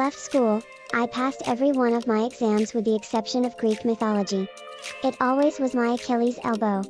left school, I passed every one of my exams with the exception of Greek mythology. It always was my Achilles elbow.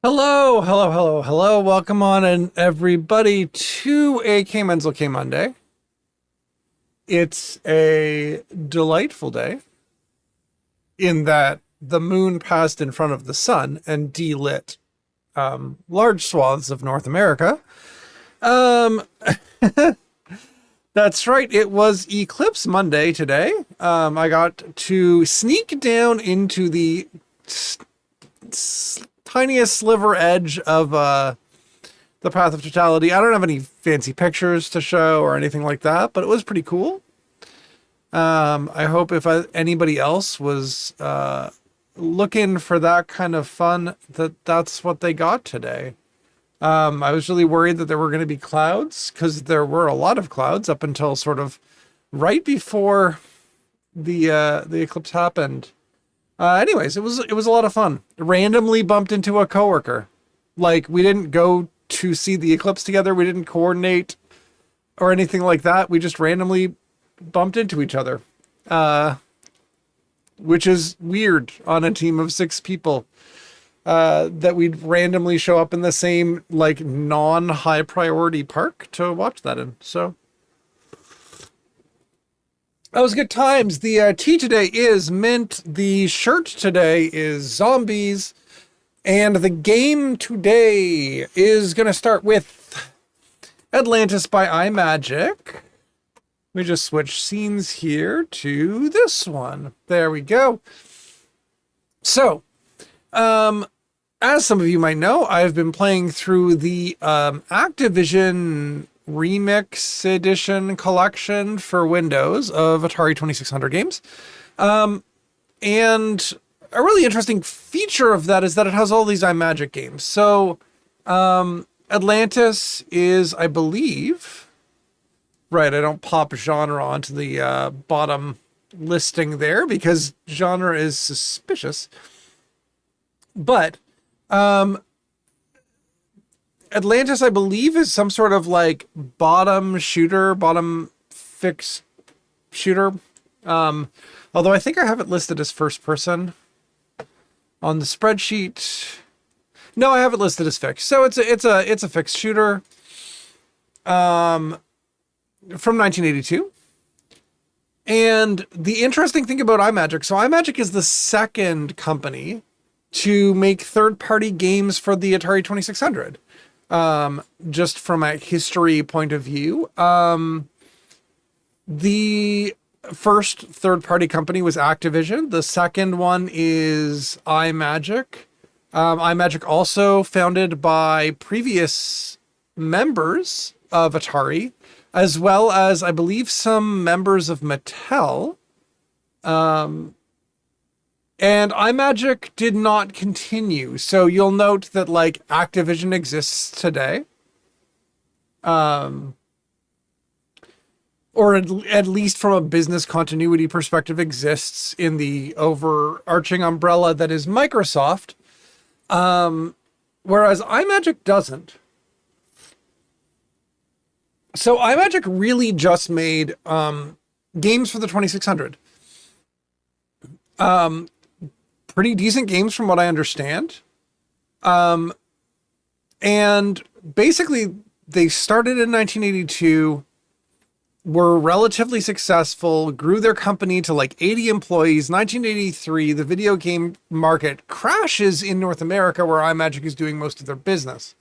Hello, hello, hello, hello. Welcome on and everybody to a kmenzel K Monday. It's a delightful day in that the moon passed in front of the sun and delit large swaths of North America. That's right. It was Eclipse Monday today. I got to sneak down into the tiniest sliver edge of the path of totality. I don't have any fancy pictures to show or anything like that, but it was pretty cool. I hope if anybody else was looking for that kind of fun, that's what they got today. I was really worried that there were going to be clouds, because there were a lot of clouds up until sort of right before the eclipse happened. Anyways, it was a lot of fun. Randomly bumped into a coworker. Like, we didn't go to see the eclipse together. We didn't coordinate or anything like that. We just randomly bumped into each other. Which is weird on a team of 6 people. That we'd randomly show up in the same, like, non-high priority park to watch that in. So that was good times. The tea today is mint. The shirt today is zombies. And the game today is going to start with Atlantis by imagic. We just switch scenes here to this one. There we go. So, as some of you might know, I've been playing through the Activision Remix Edition collection for Windows of Atari 2600 games. And a really interesting feature of that is that it has all these imagic games. So Atlantis is, I believe, right, I don't pop genre onto the bottom listing there because genre is suspicious. But Atlantis, I believe, is some sort of like bottom fixed shooter. Although I think I have it listed as first person on the spreadsheet. No, I have it listed as fixed. So it's a fixed shooter from 1982. And the interesting thing about imagic, so imagic is the second company to make third-party games for the Atari 2600. Just from a history point of view, the first third-party company was Activision. The second one is imagic. imagic also founded by previous members of Atari, as well as, I believe, some members of Mattel. And imagic did not continue. So you'll note that, like, Activision exists today. or at least from a business continuity perspective, exists in the overarching umbrella that is Microsoft, whereas iMagic doesn't. So iMagic really just made games for the 2600. Pretty decent games from what I understand. And basically, they started in 1982, were relatively successful, grew their company to like 80 employees. 1983, the video game market crashes in North America, where iMagic is doing most of their business.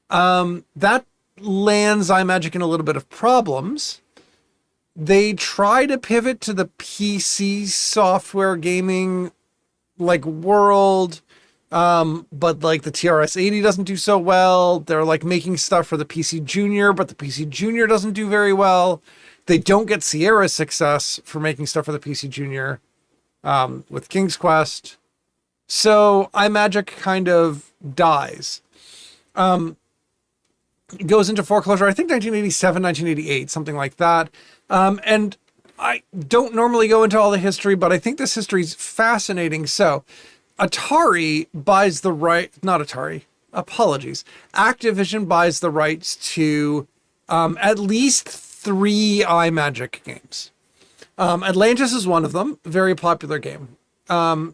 That lands iMagic in a little bit of problems. They try to pivot to the PC software gaming like world, but like the TRS-80 doesn't do so well. They're like making stuff for the PC Junior, but the PC Junior doesn't do very well. They don't get Sierra's success for making stuff for the PC Junior with King's Quest. So iMagic kind of dies. It goes into foreclosure, I think 1987, 1988, something like that. And I don't normally go into all the history, but I think this history is fascinating. So Atari buys the right, not Atari, apologies. Activision buys the rights to at least 3 iMagic games. Atlantis is one of them, very popular game.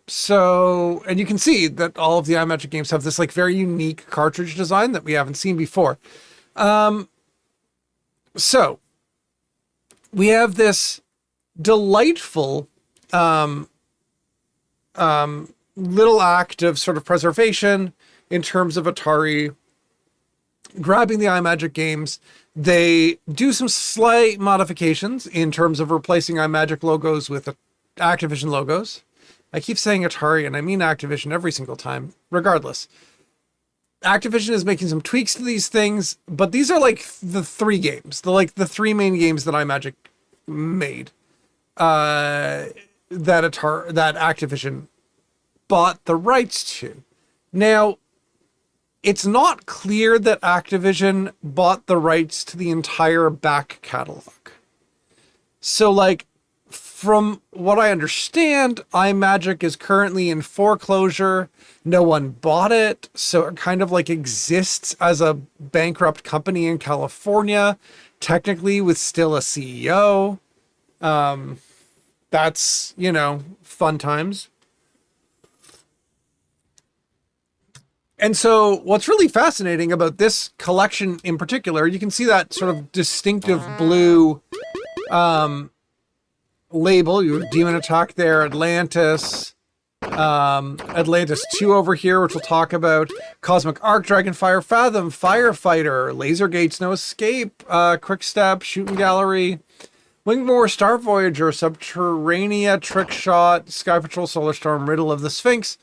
So, and you can see that all of the iMagic games have this like very unique cartridge design that we haven't seen before. So we have this delightful, little act of sort of preservation in terms of Atari grabbing the iMagic games. They do some slight modifications in terms of replacing iMagic logos with Activision logos. I keep saying Atari and I mean Activision every single time, regardless. Activision is making some tweaks to these things, but these are like the 3 games, the 3 main games that iMagic made, that Activision bought the rights to. Now, it's not clear that Activision bought the rights to the entire back catalog. So like, from what I understand, iMagic is currently in foreclosure. No one bought it, so it kind of like exists as a bankrupt company in California, technically with still a CEO. That's, fun times. And so what's really fascinating about this collection in particular, you can see that sort of distinctive blue label. You have Demon Attack there, Atlantis, Atlantis 2 over here, which we'll talk about, Cosmic Arc, Dragonfire, Fathom, Firefighter, Laser Gates, No Escape, Quick Step, Shooting Gallery, Wingmore, Star Voyager, Subterranea, Trick Shot, Sky Patrol, Solar Storm, Riddle of the Sphinx.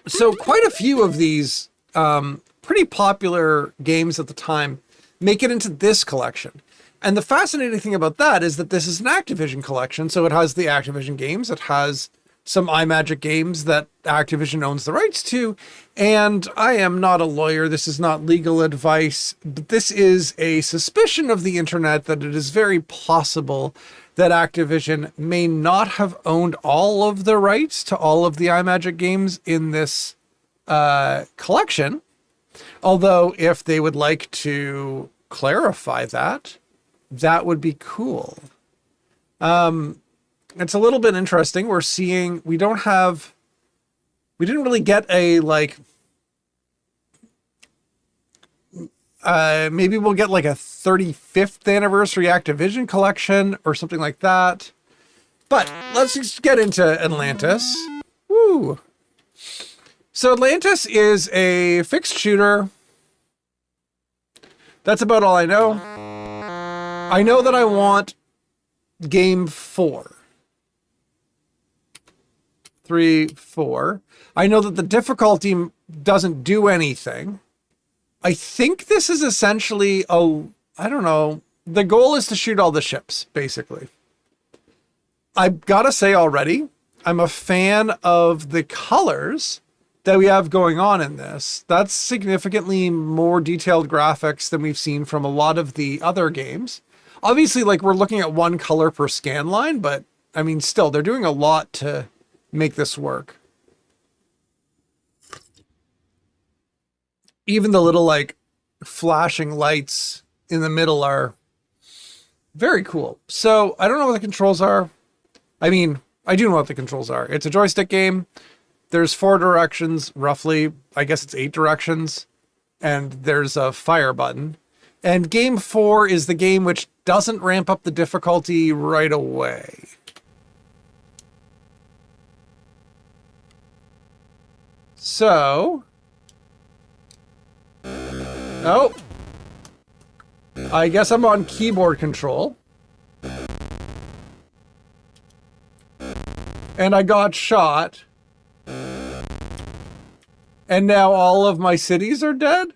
So quite a few of these pretty popular games at the time make it into this collection. And the fascinating thing about that is that this is an Activision collection. So it has the Activision games. It has some iMagic games that Activision owns the rights to. And I am not a lawyer. This is not legal advice. But this is a suspicion of the internet that it is very possible that Activision may not have owned all of the rights to all of the iMagic games in this collection. Although if they would like to clarify that, that would be cool. It's a little bit interesting. We're seeing, we didn't really get a maybe we'll get like a 35th anniversary Activision collection or something like that. But let's just get into Atlantis. Woo. So Atlantis is a fixed shooter. That's about all I know. I know that I want game 4. 3, 4. I know that the difficulty doesn't do anything. I think this is essentially I don't know. The goal is to shoot all the ships, basically. I've got to say already, I'm a fan of the colors that we have going on in this. That's significantly more detailed graphics than we've seen from a lot of the other games. Obviously, like, we're looking at one color per scan line, but I mean, still, they're doing a lot to make this work. Even the little, like, flashing lights in the middle are very cool. So I don't know what the controls are. I mean, I do know what the controls are. It's a joystick game. There's 4 directions, roughly. I guess it's 8 directions. And there's a fire button. And game 4 is the game which doesn't ramp up the difficulty right away. So... oh. I guess I'm on keyboard control. And I got shot. And now all of my cities are dead?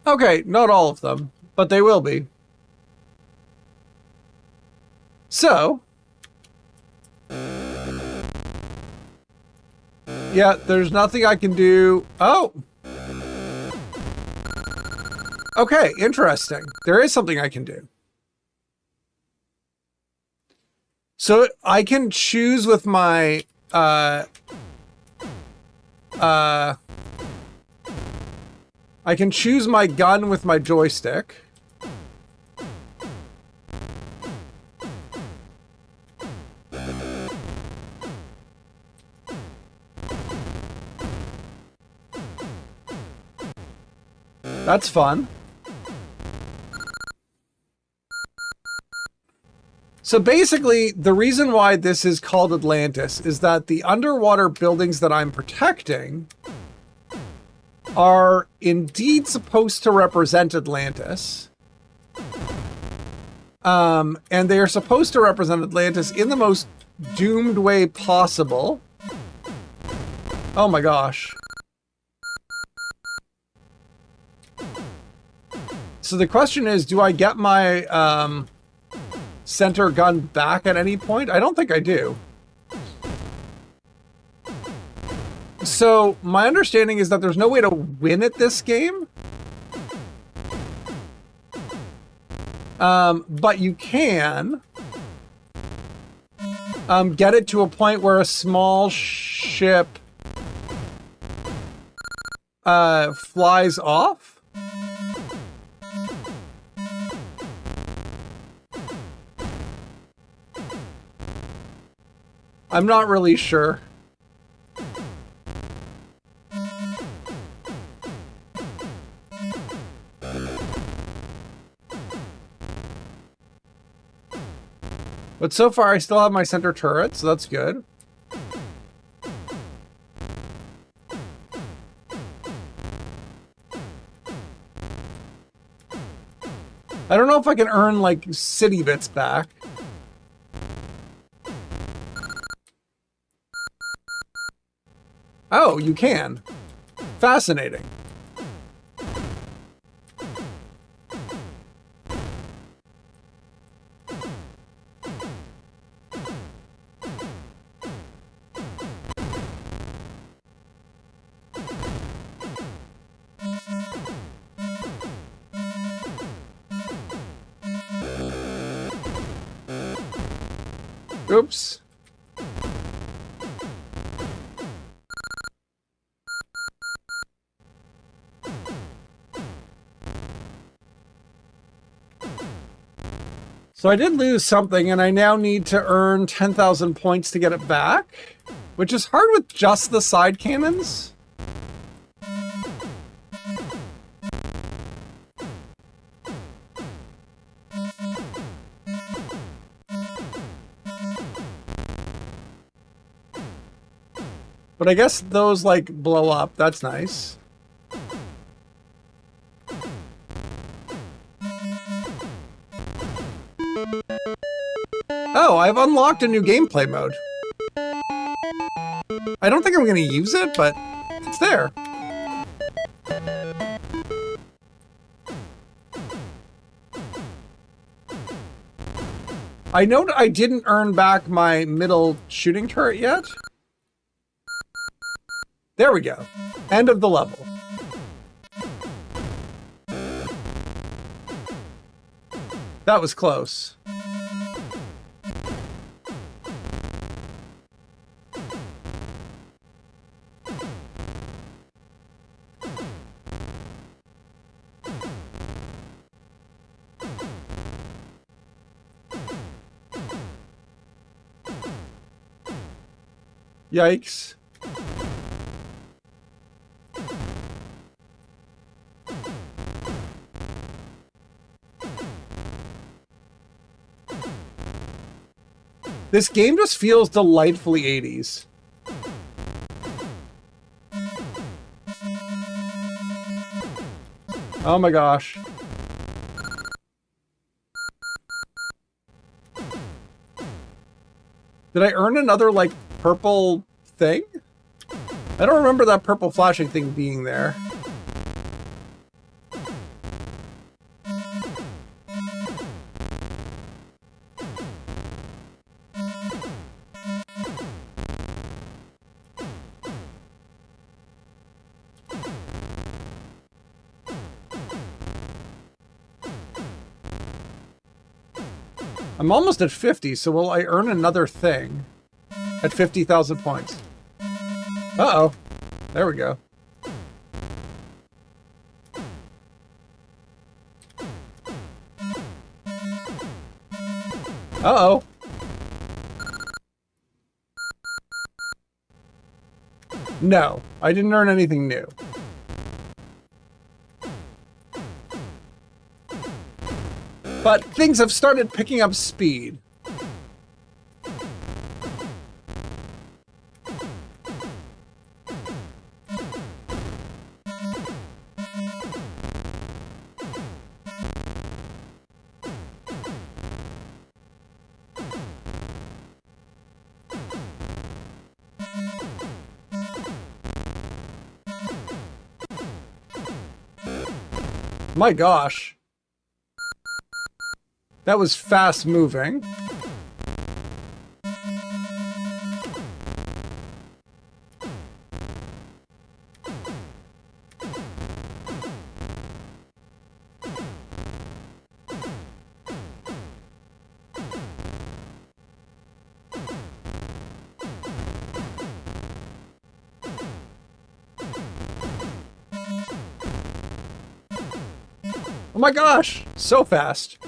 Okay, not all of them, but they will be. So... yeah, there's nothing I can do. Oh! Okay, interesting. There is something I can do. So I can choose with my, I can choose my gun with my joystick. That's fun. So basically, the reason why this is called Atlantis is that the underwater buildings that I'm protecting are indeed supposed to represent Atlantis. And they are supposed to represent Atlantis in the most doomed way possible. Oh my gosh. So the question is, do I get my center gun back at any point? I don't think I do. So my understanding is that there's no way to win at this game. But you can get it to a point where a small ship flies off. I'm not really sure. But so far I still have my center turret, so that's good. I don't know if I can earn, like, city bits back. Oh, you can. Fascinating. Oops. So I did lose something, and I now need to earn 10,000 points to get it back, which is hard with just the side cannons. But I guess those, like, blow up. That's nice. Oh, I've unlocked a new gameplay mode. I don't think I'm going to use it, but it's there. I know I didn't earn back my middle shooting turret yet. There we go. End of the level. – That was close. Yikes. This game just feels delightfully 80s. Oh my gosh. Did I earn another, like, purple thing? I don't remember that purple flashing thing being there. I'm almost at 50, so will I earn another thing at 50,000 points? Uh-oh. There we go. Uh-oh. No, I didn't earn anything new. But things have started picking up speed. My gosh. That was fast moving. Oh my gosh, so fast.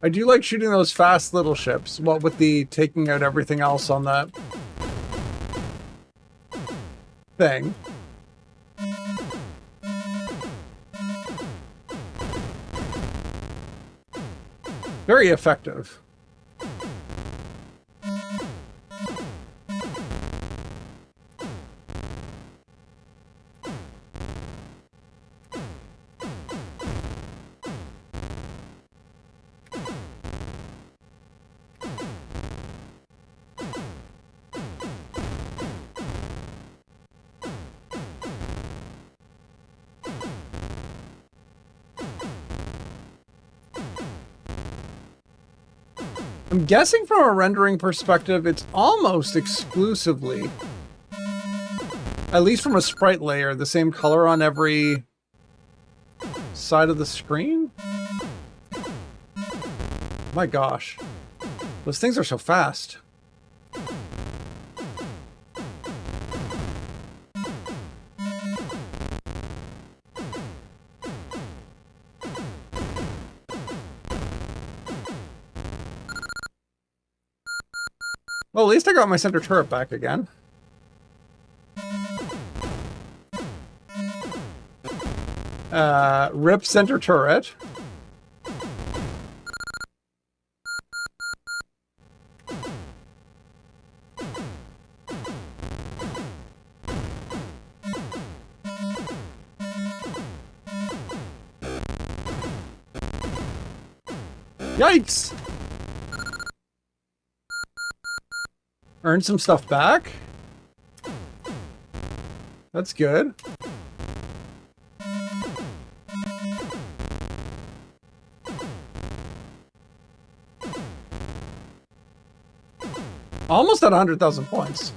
I do like shooting those fast little ships, what with the taking out everything else on that thing. Very effective. I'm guessing from a rendering perspective, it's almost exclusively, at least from a sprite layer, the same color on every side of the screen? My gosh. Those things are so fast. Well, at least I got my center turret back again. Rip center turret. Yikes! Earn some stuff back. That's good. Almost at 100,000 points.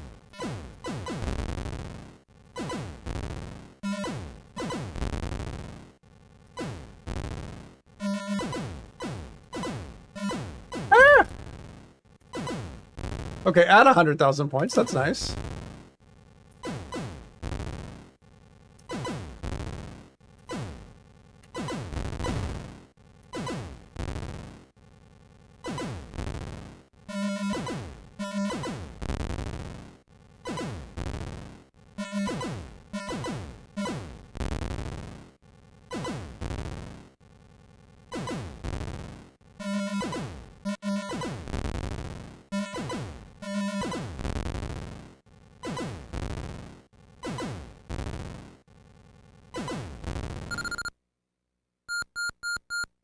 Ah! Okay, at 100,000 points, that's nice.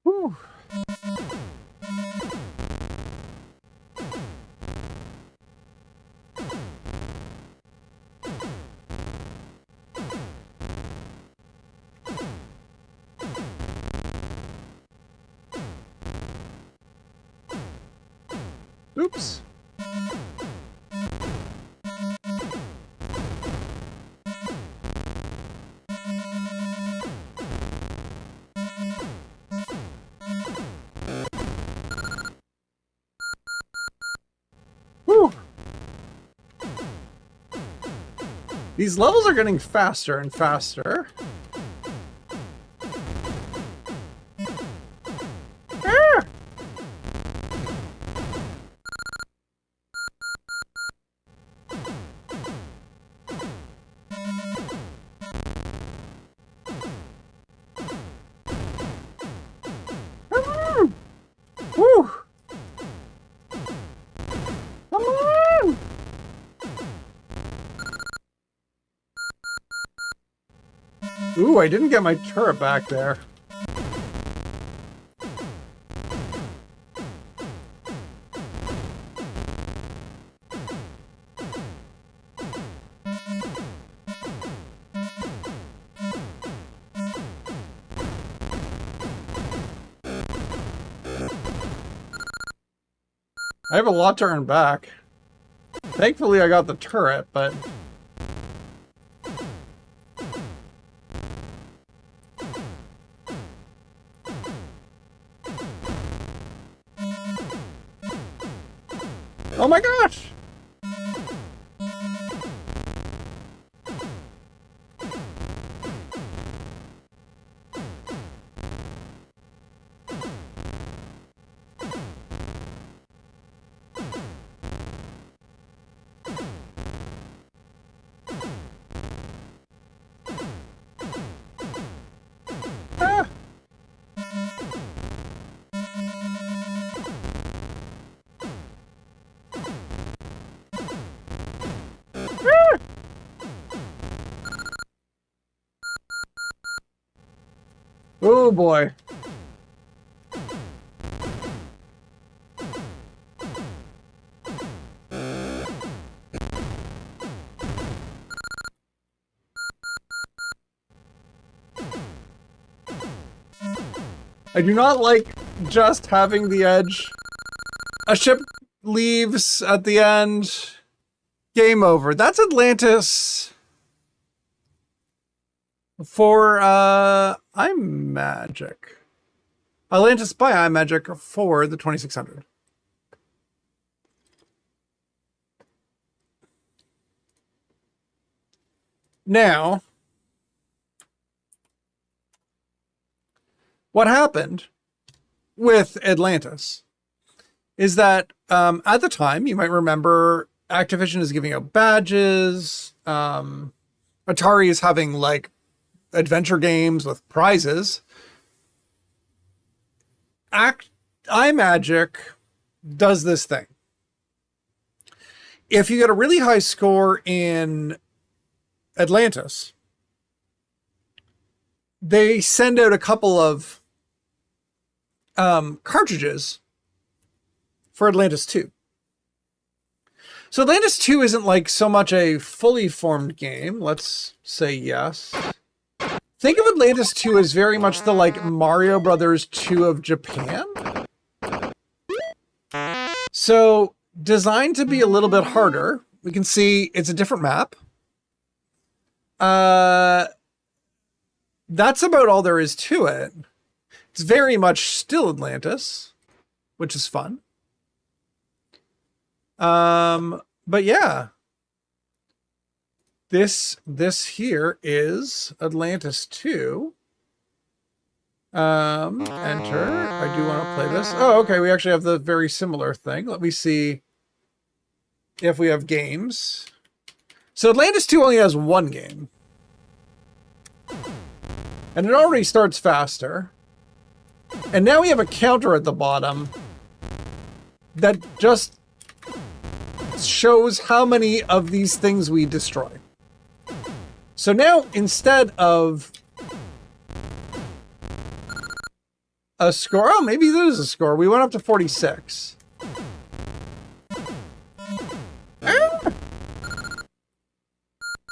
Whew. Oops. Whew. These levels are getting faster and faster. Ah! Whew. Come on! Ooh, I didn't get my turret back there. I have a lot to earn back. Thankfully, I got the turret, but... Oh my gosh! Ah! Ah! Oh boy. I do not like just having the edge. A ship leaves at the end. Game over. That's Atlantis for imagic. Atlantis by imagic for the 2600. Now, what happened with Atlantis is that at the time, you might remember, Activision is giving out badges. Atari is having like adventure games with prizes. iMagic does this thing. If you get a really high score in Atlantis, they send out a couple of cartridges for Atlantis 2. So Atlantis 2 isn't like so much a fully formed game. Let's say yes. Think of Atlantis 2 as very much the like Mario Brothers 2 of Japan. So designed to be a little bit harder. We can see it's a different map. That's about all there is to it. It's very much still Atlantis, which is fun. But yeah, this here is Atlantis 2. Enter. I do want to play this. Oh, okay. We actually have the very similar thing. Let me see if we have games. So Atlantis 2 only has one game. And it already starts faster. And now we have a counter at the bottom that just shows how many of these things we destroy. So now, instead of a score, oh, maybe there's a score. We went up to 46. That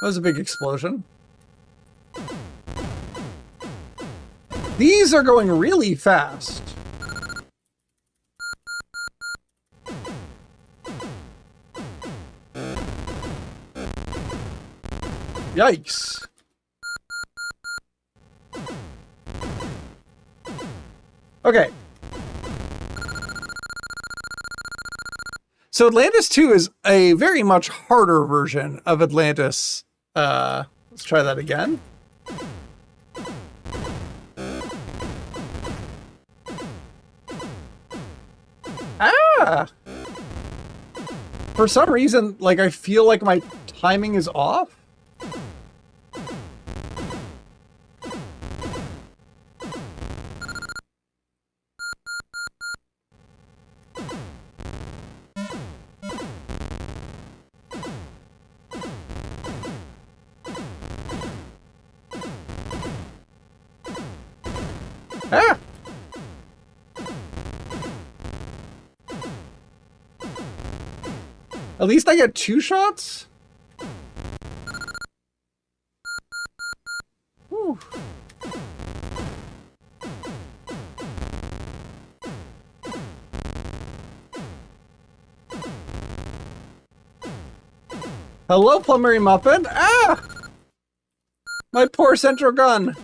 was a big explosion. These are going really fast. Yikes. Okay. So Atlantis 2 is a very much harder version of Atlantis. Let's try that again. Ah! For some reason, like, I feel like my timing is off. Ah! At least I get 2 shots? Whew. Hello, Plumberry Muffin. Ah! My poor central gun.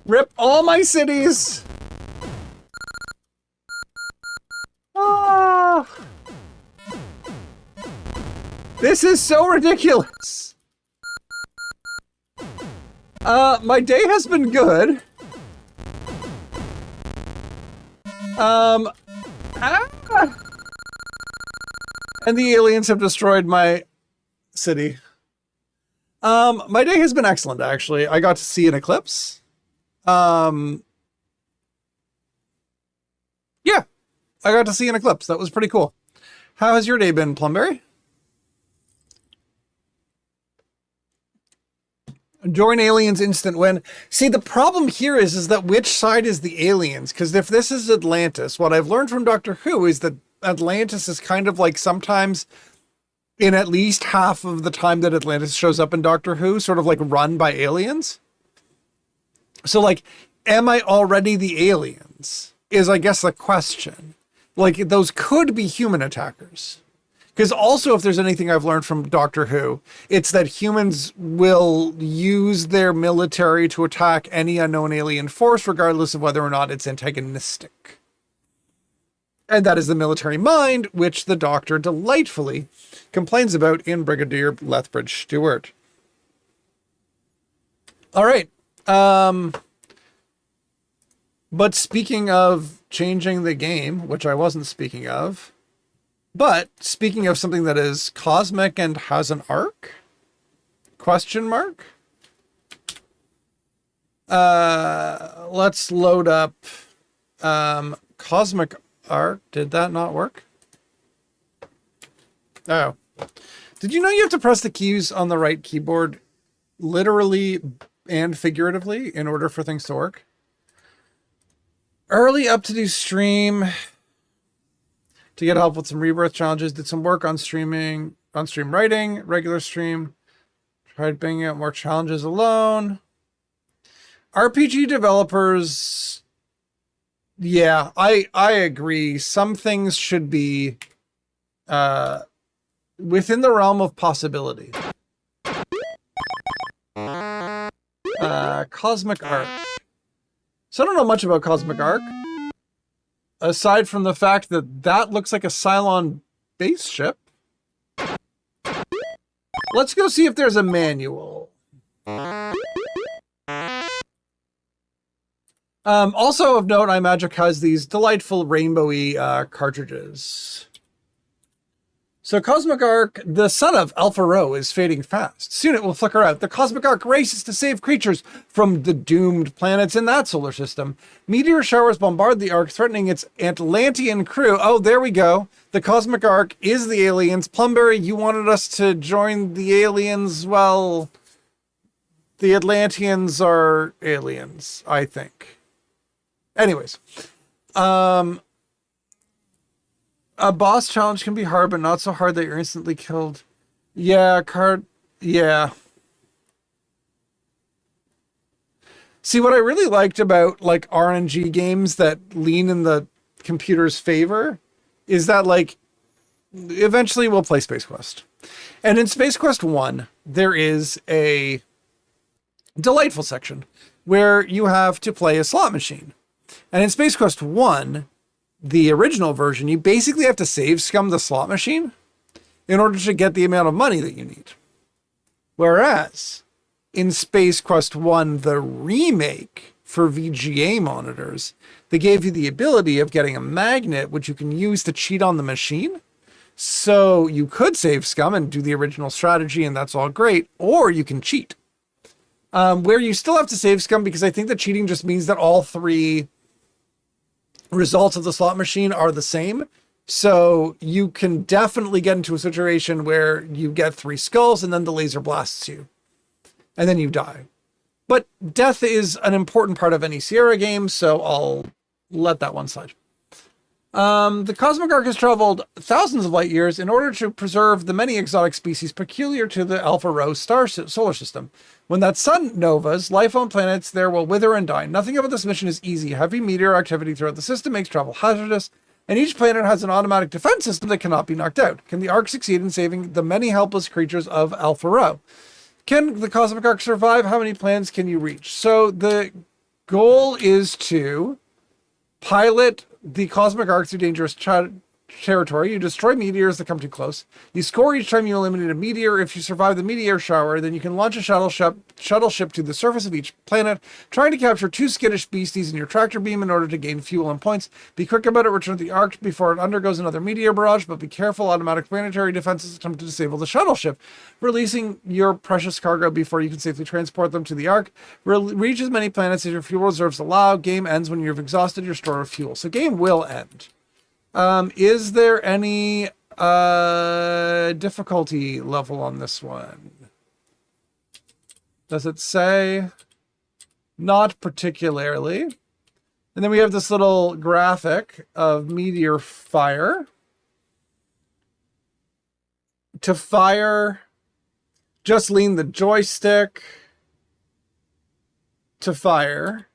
Rip all my cities. Ah! This is so ridiculous. My day has been good. And the aliens have destroyed my city. My day has been excellent, actually. I got to see an eclipse. Yeah, I got to see an eclipse. That was pretty cool. How has your day been, Plumberry? Join aliens instant win. See, the problem here is that which side is the aliens? Because if this is Atlantis, what I've learned from Doctor Who is that Atlantis is kind of like sometimes in at least half of the time that Atlantis shows up in Doctor Who, sort of like run by aliens. So like, am I already the aliens? Is I guess the question. Like, those could be human attackers. Because also, if there's anything I've learned from Doctor Who, it's that humans will use their military to attack any unknown alien force, regardless of whether or not it's antagonistic. And that is the military mind, which the Doctor delightfully complains about in Brigadier Lethbridge Stewart. All right. But speaking of changing the game, which I wasn't speaking of, but speaking of something that is cosmic and has an arc? Question mark? Let's load up cosmic arc. Did that not work? Oh. Did you know you have to press the keys on the right keyboard literally and figuratively in order for things to work? Early up to do stream to get help with some rebirth challenges. Did some work on stream writing, regular stream. Tried banging out more challenges alone. RPG developers, yeah, I agree. Some things should be within the realm of possibility. Cosmic Arc. So I don't know much about Cosmic Arc, aside from the fact that that looks like a Cylon base ship. Let's go see if there's a manual. Also of note, imagic has these delightful rainbowy cartridges. So Cosmic Arc, the sun of Alpha Rho, is fading fast. Soon it will flicker out. The Cosmic Arc races to save creatures from the doomed planets in that solar system. Meteor showers bombard the Ark, threatening its Atlantean crew. Oh, there we go. The Cosmic Arc is the aliens. Plumberry, you wanted us to join the aliens. Well, the Atlanteans are aliens, I think. Anyways, a boss challenge can be hard, but not so hard that you're instantly killed. Yeah, yeah. See, what I really liked about like RNG games that lean in the computer's favor is that like eventually we'll play Space Quest. And in Space Quest 1, there is a delightful section where you have to play a slot machine. And in Space Quest 1, the original version, you basically have to save scum the slot machine in order to get the amount of money that you need. Whereas in Space Quest 1, the remake for VGA monitors, they gave you the ability of getting a magnet, which you can use to cheat on the machine. So you could save scum and do the original strategy, and that's all great, or you can cheat. Where you still have to save scum, because I think that cheating just means that all three results of the slot machine are the same. So you can definitely get into a situation where you get 3 skulls and then the laser blasts you. And then you die. But death is an important part of any Sierra game, so I'll let that one slide. The Cosmic Arc has traveled thousands of light years in order to preserve the many exotic species peculiar to the Alpha Rho solar system. When that sun novas, life on planets there will wither and die. Nothing about this mission is easy. Heavy meteor activity throughout the system makes travel hazardous, and each planet has an automatic defense system that cannot be knocked out. Can the Ark succeed in saving the many helpless creatures of Alpha Rho? Can the Cosmic Arc survive? How many planets can you reach? So the goal is to pilot the Cosmic Arc through dangerous territory. You destroy meteors that come too close. You score each time you eliminate a meteor. If you survive the meteor shower, then you can launch a shuttle ship to the surface of each planet, trying to capture 2 skittish beasties in your tractor beam in order to gain fuel and points. Be quick about it. Return to the Ark before it undergoes another meteor barrage, but be careful. Automatic planetary defenses attempt to disable the shuttle ship, releasing your precious cargo before you can safely transport them to the Ark. Reach as many planets as your fuel reserves allow. Game ends when you've exhausted your store of fuel. So game will end. Is there any difficulty level on this one? Does it say? Not particularly. And then we have this little graphic of meteor fire. To fire, just lean the joystick to fire.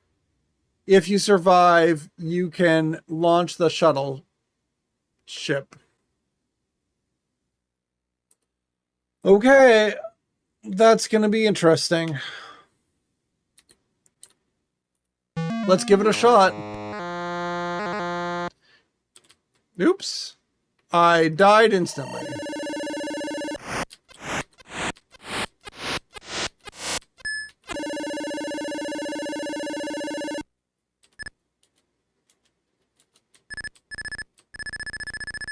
If you survive, you can launch the shuttle ship. Okay, that's going to be interesting. Let's give it a shot. Oops. I died instantly.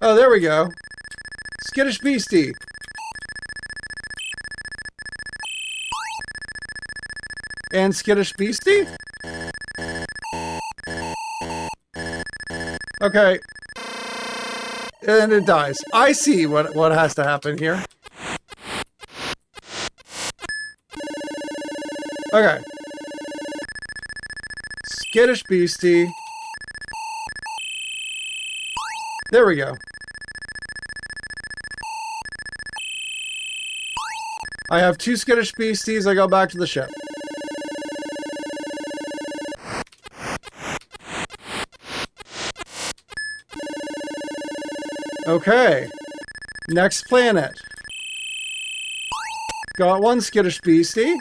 Oh, there we go. Skittish Beastie. And Skittish Beastie? Okay. And it dies. I see what has to happen here. Okay. Skittish Beastie There we go. I have 2 skittish beasties. I go back to the ship. Okay. Next planet. Got 1 skittish beastie.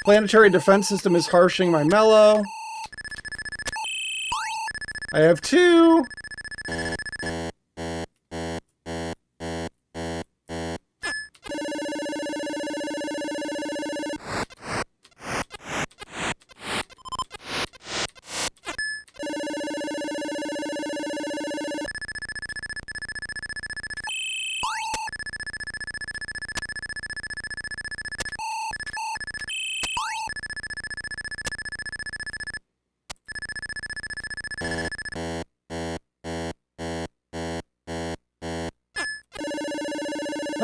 Planetary defense system is harshing my mellow. I have 2.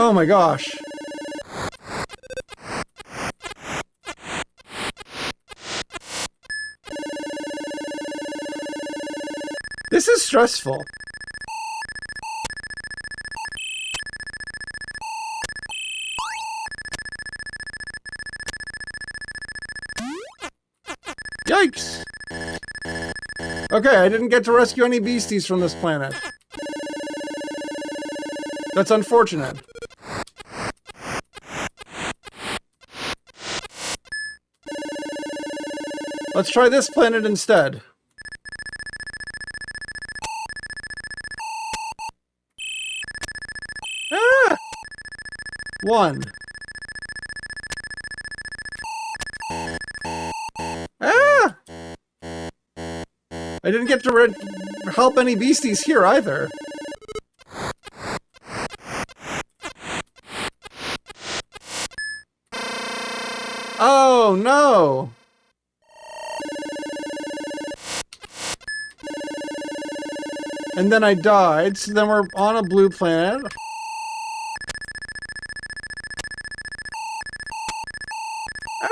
Oh my gosh. This is stressful. Yikes. Okay, I didn't get to rescue any beasties from this planet. That's unfortunate. Let's try this planet instead. Ah! 1. Ah! I didn't get to help any beasties here either. Oh no! And then I died, so then we're on a blue planet. Ah!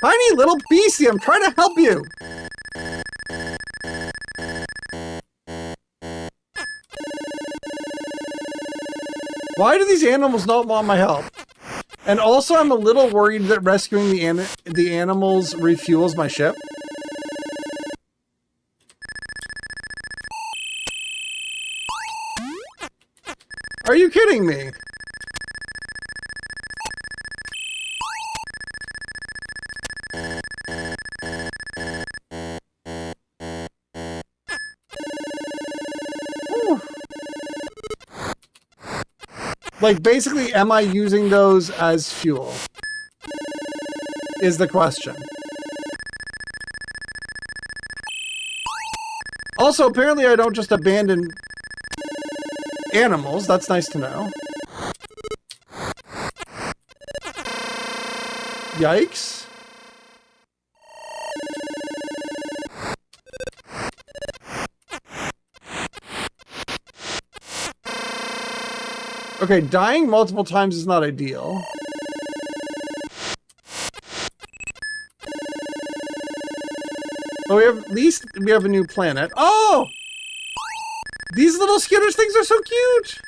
Tiny little beastie, I'm trying to help you! Why do these animals not want my help? And also, I'm a little worried that rescuing the animals refuels my ship. Are you kidding me? Whew. Like, basically, am I using those as fuel? Is the question. Also, apparently I don't just abandon animals. That's nice to know. Yikes. Okay, dying multiple times is not ideal. But at least we have a new planet. Oh! These little skittish things are so cute!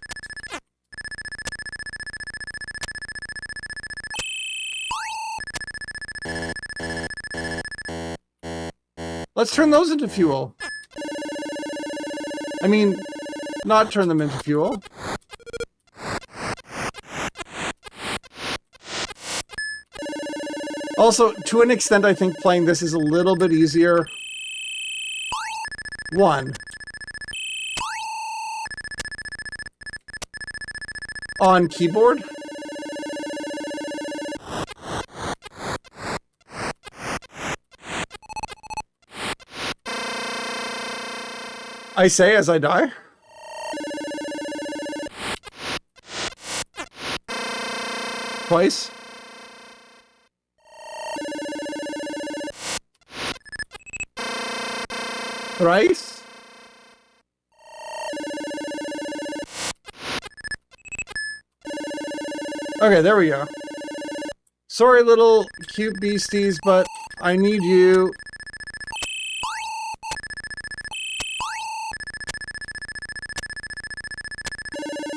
Let's turn those into fuel. I mean, not turn them into fuel. Also, to an extent, I think playing this is a little bit easier. 1. On keyboard. I say as I die. Twice. Thrice. Okay, there we go. Sorry, little cute beasties, but I need you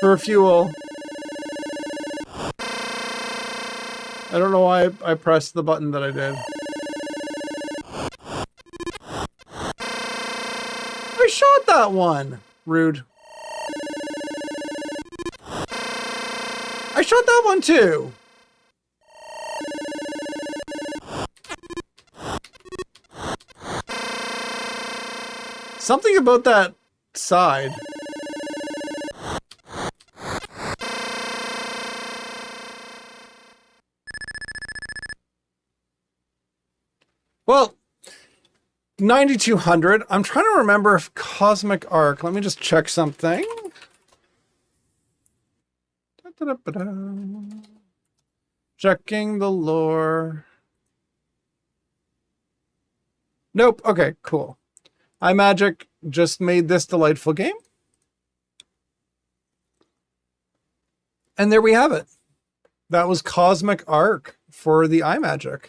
for fuel. I don't know why I pressed the button that I did. I shot that one. Rude. I shot that one too. Something about that side. Well, 9200. I'm trying to remember if Cosmic Arc. Let me just check something. Da-da-da-ba-da. Checking the lore. Nope. Okay, cool. iMagic just made this delightful game. And there we have it. That was Cosmic Arc for the iMagic.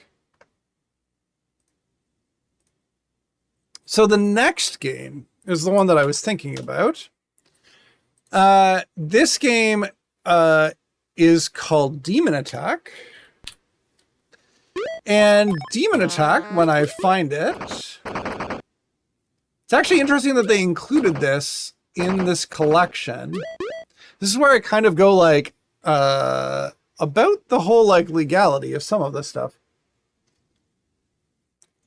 So the next game is the one that I was thinking about. This game is called Demon Attack. And Demon Attack, when I find it, it's actually interesting that they included this in this collection. This is where I kind of go like, about the whole like legality of some of this stuff.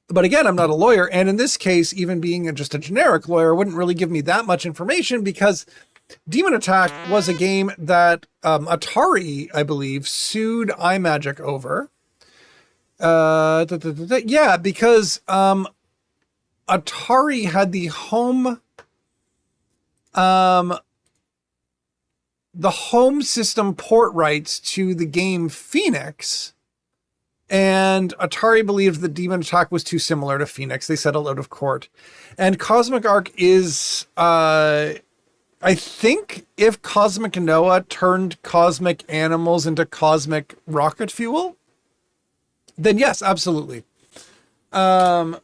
But again, I'm not a lawyer. And in this case, even being just a generic lawyer wouldn't really give me that much information because Demon Attack was a game that Atari, I believe, sued iMagic over. Yeah, because Atari had the home system port rights to the game Phoenix. And Atari believed that Demon Attack was too similar to Phoenix. They settled out of court. And Cosmic Arc is, I think if Cosmic Noah turned cosmic animals into cosmic rocket fuel, then yes, absolutely. So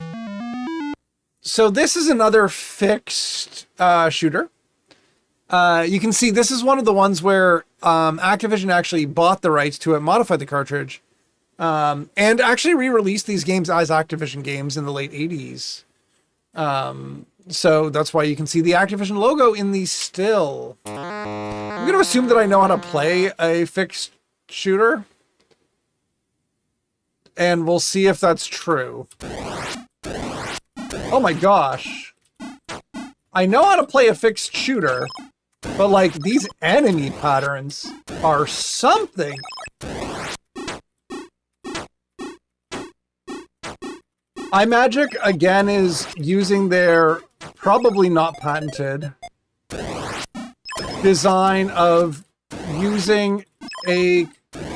this is another fixed shooter. You can see this is one of the ones where Activision actually bought the rights to it, modified the cartridge, and actually re-released these games as Activision games in the late 80s. So that's why you can see the Activision logo in these still. I'm going to assume that I know how to play a fixed shooter. And we'll see if that's true. Oh my gosh. I know how to play a fixed shooter, but like these enemy patterns are something. iMagic again is using their probably not patented design of using a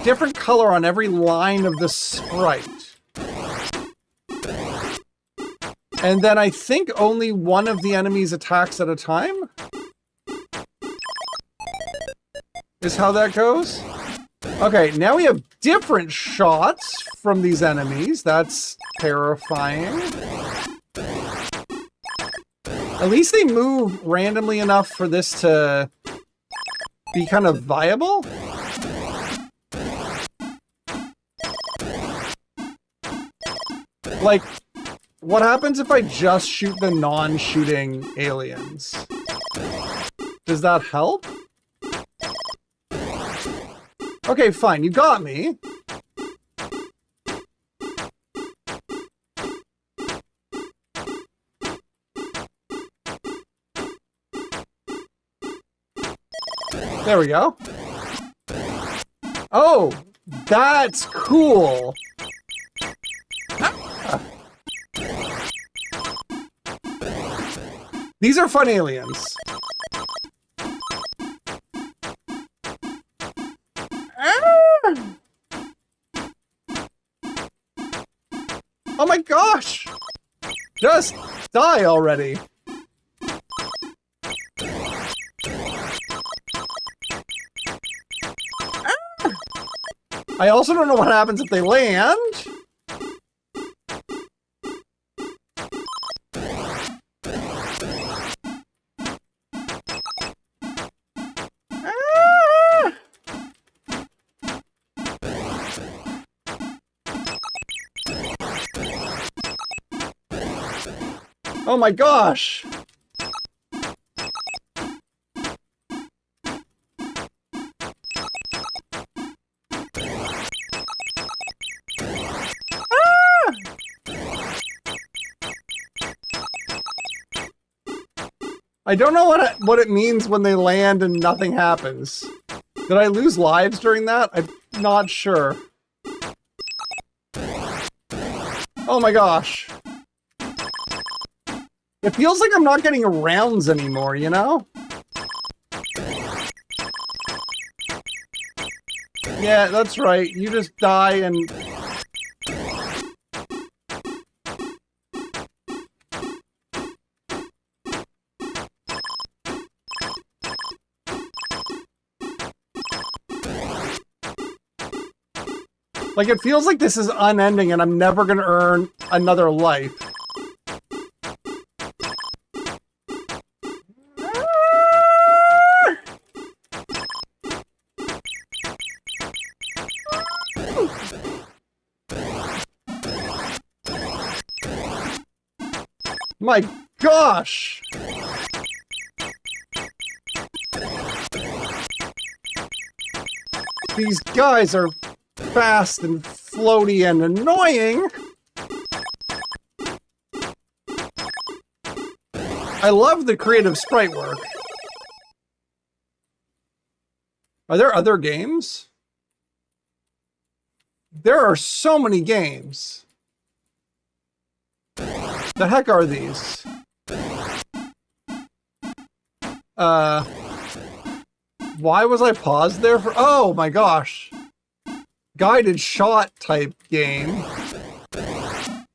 different color on every line of the sprite. And then I think only one of the enemies attacks at a time is how that goes. Okay, now we have different shots from these enemies. That's terrifying. At least they move randomly enough for this to be kind of viable. Like, what happens if I just shoot the non-shooting aliens? Does that help? Okay, fine, you got me. There we go. Oh, that's cool. These are fun aliens. Oh my gosh! Just die already. I also don't know what happens if they land. Oh my gosh! I don't know what it means when they land and nothing happens. Did I lose lives during that? I'm not sure. Oh my gosh. It feels like I'm not getting rounds anymore, you know? Yeah, that's right. You just die and... Like, it feels like this is unending and I'm never gonna earn another life. My gosh! These guys are fast and floaty and annoying. I love the creative sprite work. Are there other games? There are so many games. The heck are these? Why was I paused there for? Oh my gosh. Guided shot type game.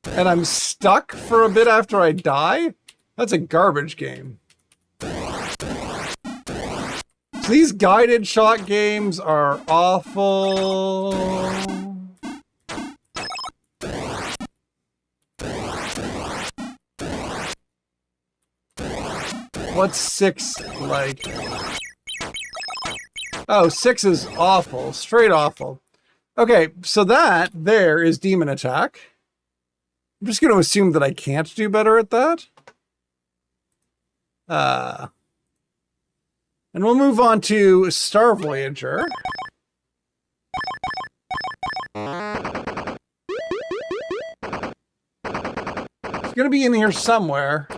And I'm stuck for a bit after I die? That's a garbage game. So these guided shot games are awful. What's 6 like? Oh, 6 is awful. Straight awful. Okay, so that there is Demon Attack. I'm just going to assume that I can't do better at that. And we'll move on to Star Voyager. It's going to be in here somewhere.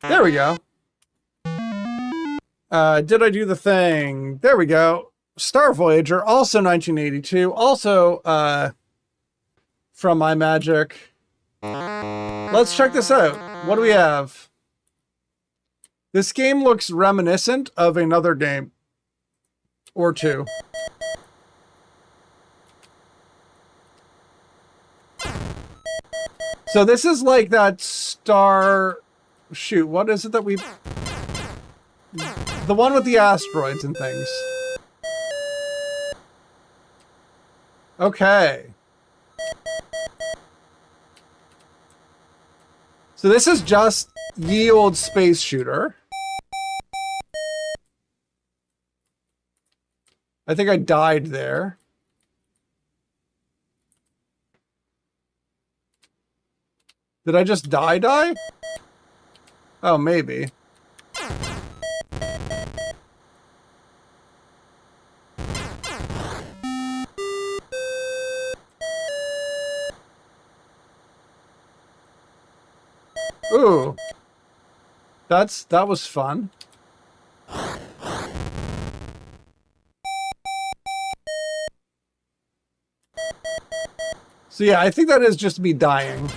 There we go. Did I do the thing? There we go. Star Voyager, also 1982, also from imagic. Let's check this out. What do we have? This game looks reminiscent of another game or two. So this is like that star... Shoot, what is it that we... The one with the asteroids and things. Okay. So this is just ye old space shooter. I think I died there. Did I just die? Oh, maybe. Ooh. That was fun. So yeah, I think that is just me dying.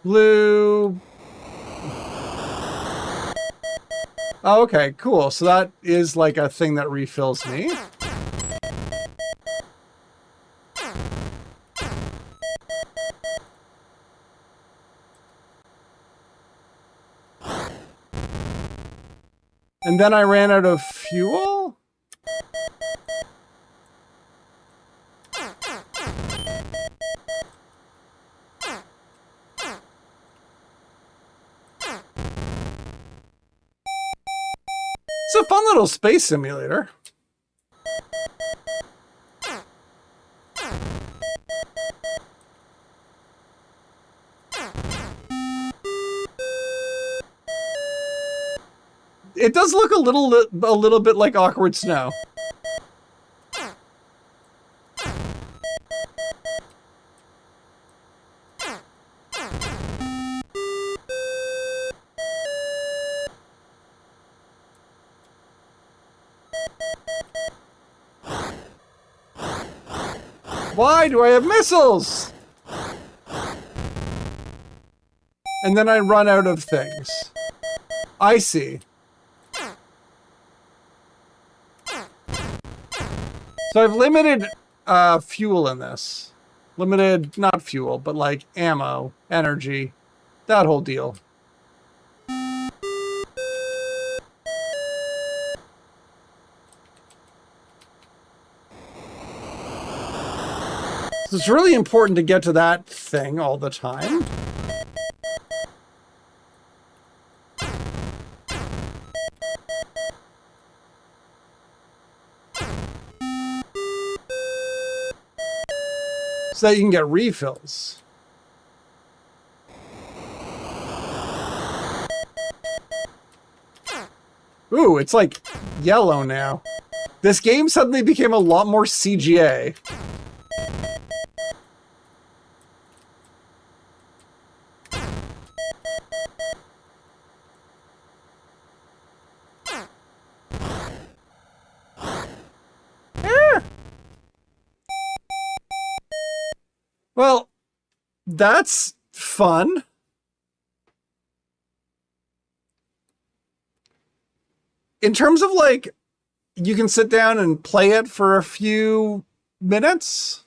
Blue. Oh, okay, cool. So that is like a thing that refills me. And then I ran out of fuel? It's a fun little space simulator. It does look a little bit like Awkward Snow. Why do I have missiles? And then I run out of things. I see. So I've limited fuel in this. Limited, not fuel, but like ammo, energy, that whole deal. So it's really important to get to that thing all the time. So that you can get refills. Ooh, it's like yellow now. This game suddenly became a lot more CGA. Well, that's fun. In terms of like, you can sit down and play it for a few minutes.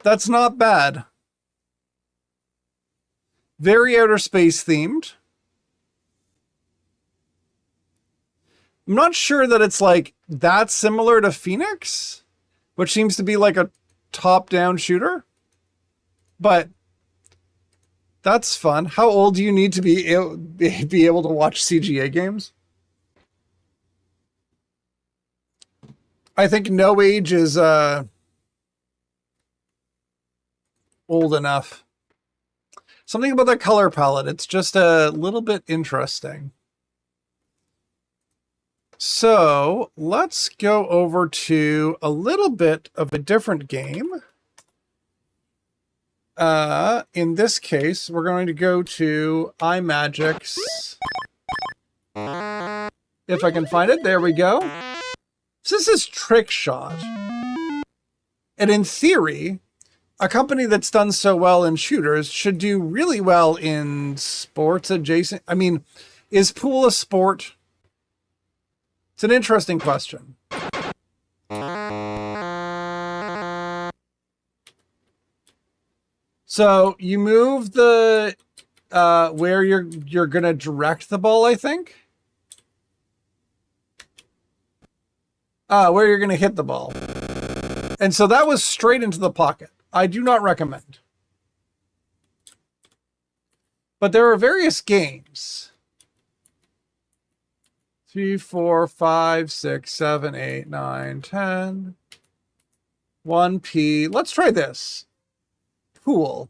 That's not bad. Very outer space themed. I'm not sure that it's like that similar to Phoenix, which seems to be like a top-down shooter, but that's fun. How old do you need to be able to watch CGA games? I think no age is old enough. Something about the color palette, it's just a little bit interesting. So let's go over to a little bit of a different game. In this case, we're going to go to iMagic's. If I can find it, there we go. So this is Trick Shot. And in theory, a company that's done so well in shooters should do really well in sports adjacent. I mean, is pool a sport? It's an interesting question. So you move the where you're gonna direct the ball, I think. Where you're gonna hit the ball. And so that was straight into the pocket. I do not recommend. But there are various games. 3, 4, 5, 6, 7, 8, 9, 10. 1P. Let's try this. Pool.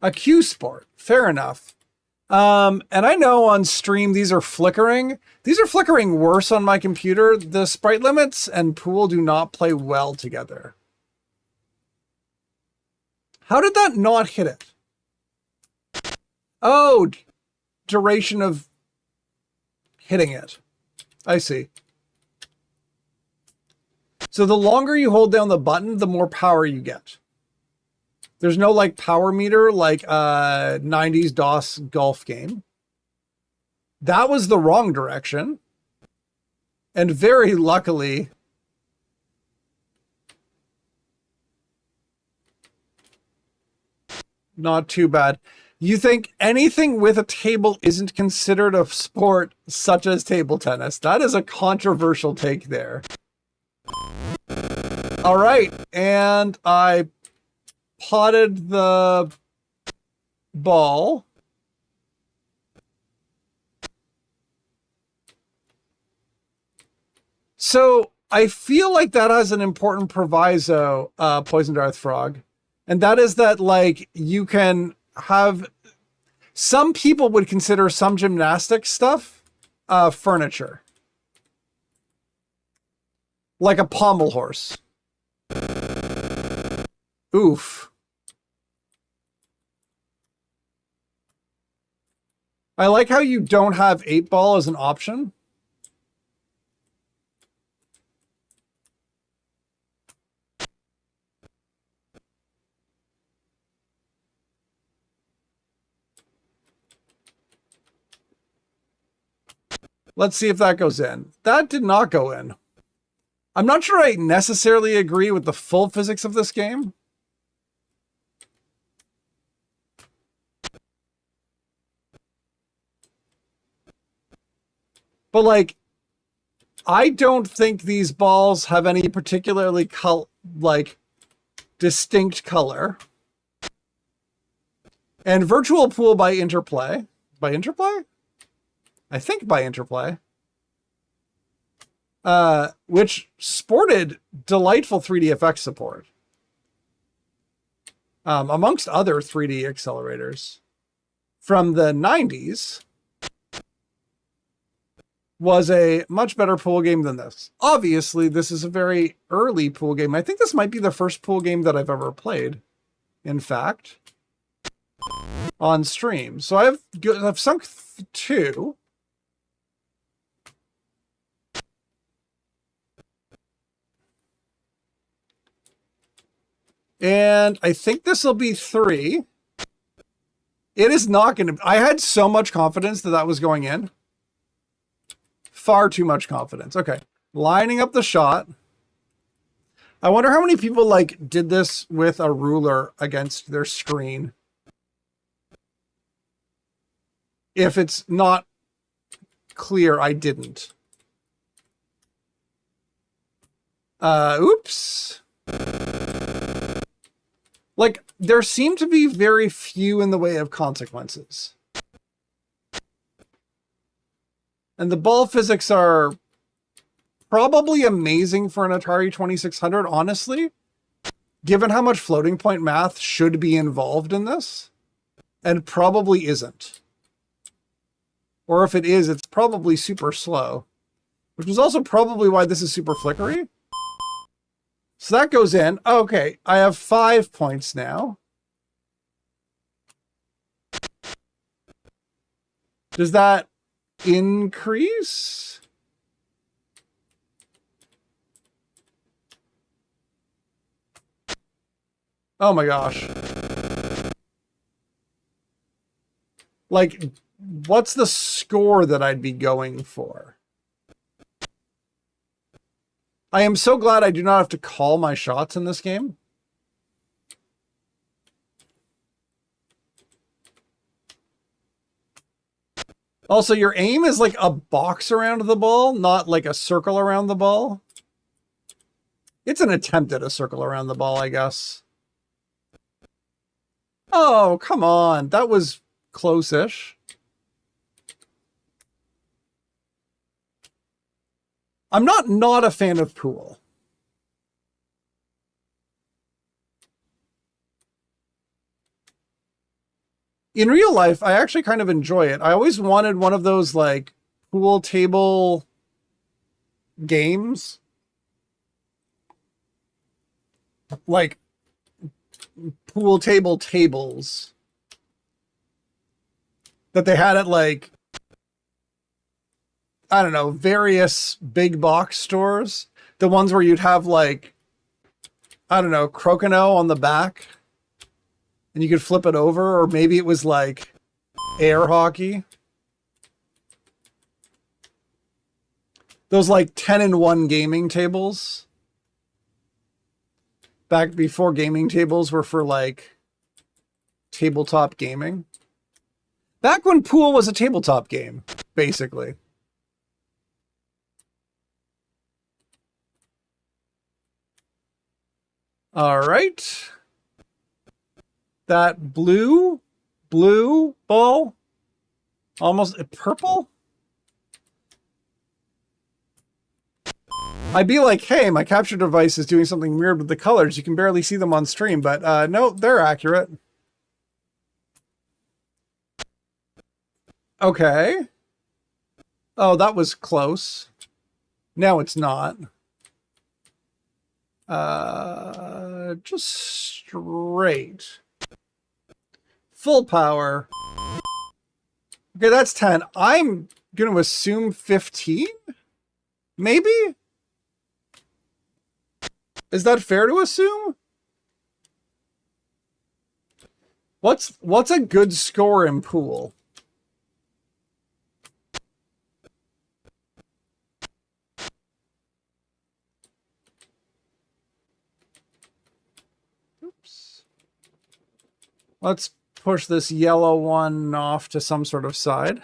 A Q sport. Fair enough. And I know on stream these are flickering. These are flickering worse on my computer. The sprite limits and pool do not play well together. How did that not hit it? Oh, duration of hitting it. I see. So the longer you hold down the button, the more power you get. There's no like power meter like a 90s DOS golf game. That was the wrong direction. And very luckily, not too bad. You think anything with a table isn't considered a sport, such as table tennis? That is a controversial take there. All right, and I potted the ball. So I feel like that has an important proviso, Poison Darth Frog. And that is that, like, you can have... Some people would consider some gymnastics stuff furniture. Like a pommel horse. Oof. I like how you don't have 8-ball as an option. Let's see if that goes in. That did not go in. I'm not sure I necessarily agree with the full physics of this game. But, like, I don't think these balls have any particularly distinct color. And Virtual Pool by Interplay. By Interplay? I think by Interplay. Which sported delightful 3D effects support. Amongst other 3D accelerators. From the 90s. Was a much better pool game than this. Obviously, this is a very early pool game. I think this might be the first pool game that I've ever played, in fact, on stream. So I've sunk 2. And I think this will be 3. It is not going to... I had so much confidence that that was going in. Far too much confidence. Okay. Lining up the shot. I wonder how many people, like, did this with a ruler against their screen. If it's not clear, I didn't. Oops. Like, there seem to be very few in the way of consequences. And the ball physics are probably amazing for an Atari 2600, honestly, given how much floating point math should be involved in this, and probably isn't. Or if it is, it's probably super slow, which is also probably why this is super flickery. So that goes in. Okay, I have 5 points now. Does that increase? Oh my gosh. Like, what's the score that I'd be going for? I am so glad I do not have to call my shots in this game. Also, your aim is like a box around the ball, not like a circle around the ball. It's an attempt at a circle around the ball, I guess. Oh, come on. That was close-ish. I'm not a fan of pool. In real life, I actually kind of enjoy it. I always wanted one of those, like, pool table games. Like, pool table tables. That they had at, like, I don't know, various big box stores. The ones where you'd have, like, I don't know, crokinole on the back. And you could flip it over, or maybe it was like air hockey. Those like 10-in-1 gaming tables. Back before gaming tables were for like tabletop gaming. Back when pool was a tabletop game, basically. All right. That blue ball, almost purple. I'd be like, hey, my capture device is doing something weird with the colors. You can barely see them on stream, but no, they're accurate. Okay. Oh, that was close. Now it's not. Just straight. Full power. Okay, that's 10. I'm going to assume 15? Maybe? Is that fair to assume? What's a good score in pool? Oops. Let's push this yellow one off to some sort of side.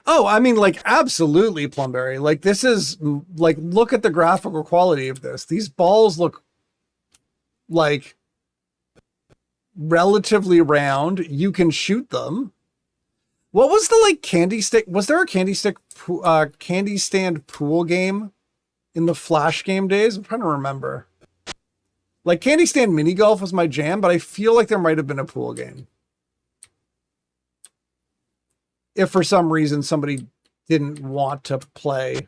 Oh, I mean, like, absolutely, Plumberry. Like, this is, like, look at the graphical quality of this. These balls look, like, relatively round. You can shoot them. What was the, like, candy stick? Was there a candy stand pool game in the Flash game days? I'm trying to remember. Like, candy stand mini golf was my jam, but I feel like there might have been a pool game. If for some reason somebody didn't want to play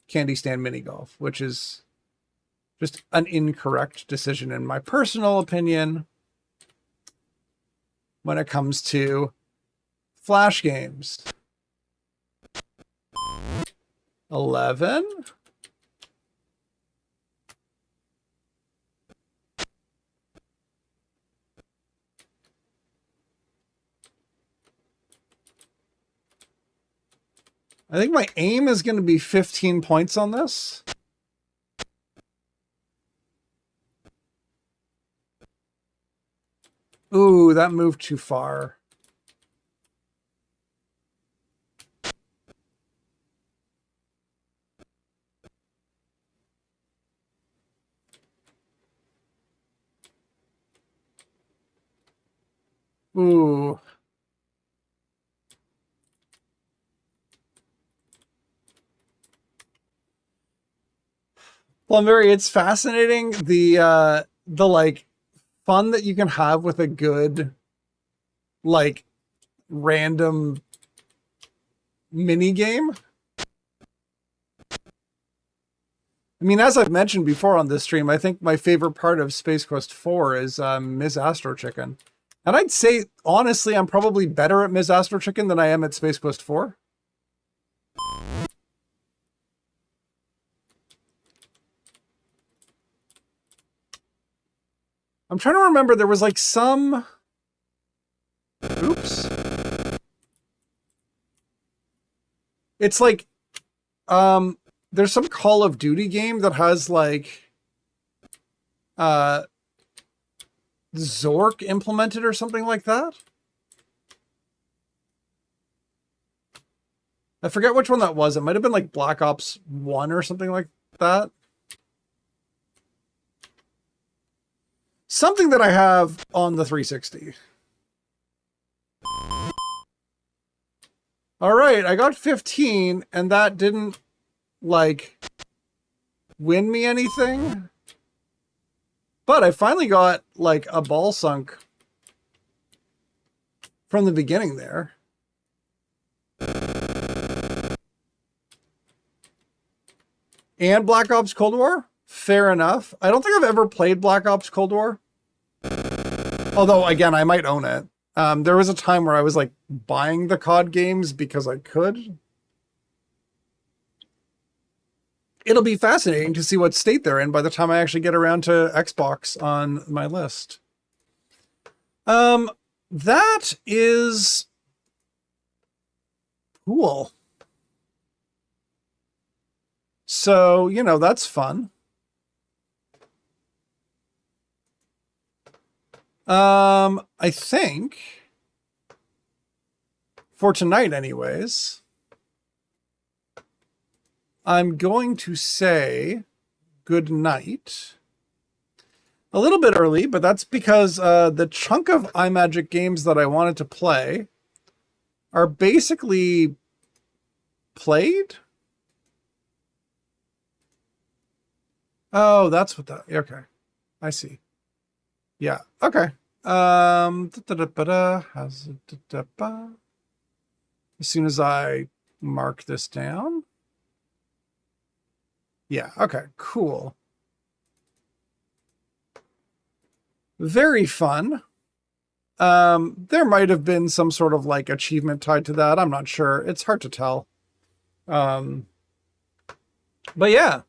candy stand mini golf, which is just an incorrect decision in my personal opinion when it comes to Flash games. 11. I think my aim is going to be 15 points on this. Ooh, that moved too far. Ooh. Well, Mary, it's fascinating the like fun that you can have with a good like random mini game. I mean, as I've mentioned before on this stream, I think my favorite part of Space Quest 4 is Ms. Astro Chicken. And I'd say, honestly, I'm probably better at Ms. Astro Chicken than I am at Space Quest 4. I'm trying to remember, there was like some... Oops. It's like, there's some Call of Duty game that has like, Zork implemented or something like that. I forget which one that was. It might have been like Black Ops 1 or something like that. Something that I have on the 360. All right, I got 15, and that didn't, like, win me anything. But I finally got, like, a ball sunk from the beginning there. And Black Ops Cold War? Fair enough. I don't think I've ever played Black Ops Cold War. Although, again, I might own it. There was a time where I was, like, buying the COD games because I could. It'll be fascinating to see what state they're in by the time I actually get around to Xbox on my list. That is cool. So, you know, that's fun. I think for tonight anyways, I'm going to say good night. A little bit early, but that's because the chunk of iMagic games that I wanted to play are basically played. Oh, that's what that. Okay, I see. Yeah. Okay. As soon as I mark this down. Yeah. Okay. Cool. Very fun. There might have been some sort of like achievement tied to that. I'm not sure. It's hard to tell. But yeah.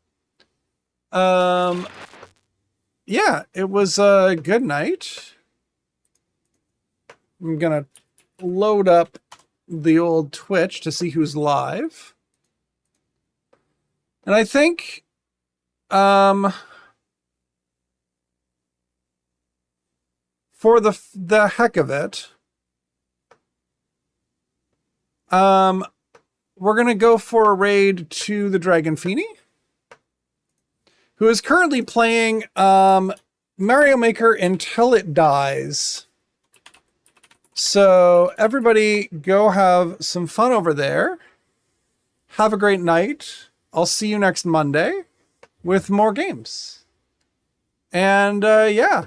Yeah, it was a good night. I'm gonna load up the old Twitch to see who's live. And I think for the heck of it, we're gonna go for a raid to the Dragon Feeny, who is currently playing Mario Maker Until It Dies. So everybody go have some fun over there. Have a great night. I'll see you next Monday with more games. And yeah,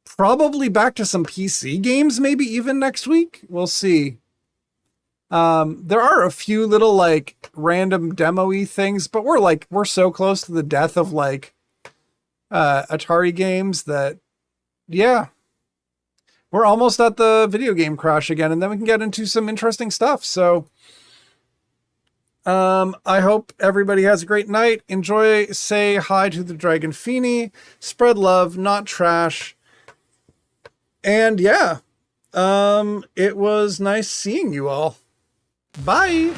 probably back to some PC games, maybe even next week. We'll see. There are a few little like random demo-y things, but we're so close to the death of like Atari games that yeah, we're almost at the video game crash again, and then we can get into some interesting stuff. So I hope everybody has a great night. Enjoy, say hi to the Dragon Feeny, spread love, not trash. And yeah, it was nice seeing you all. Bye.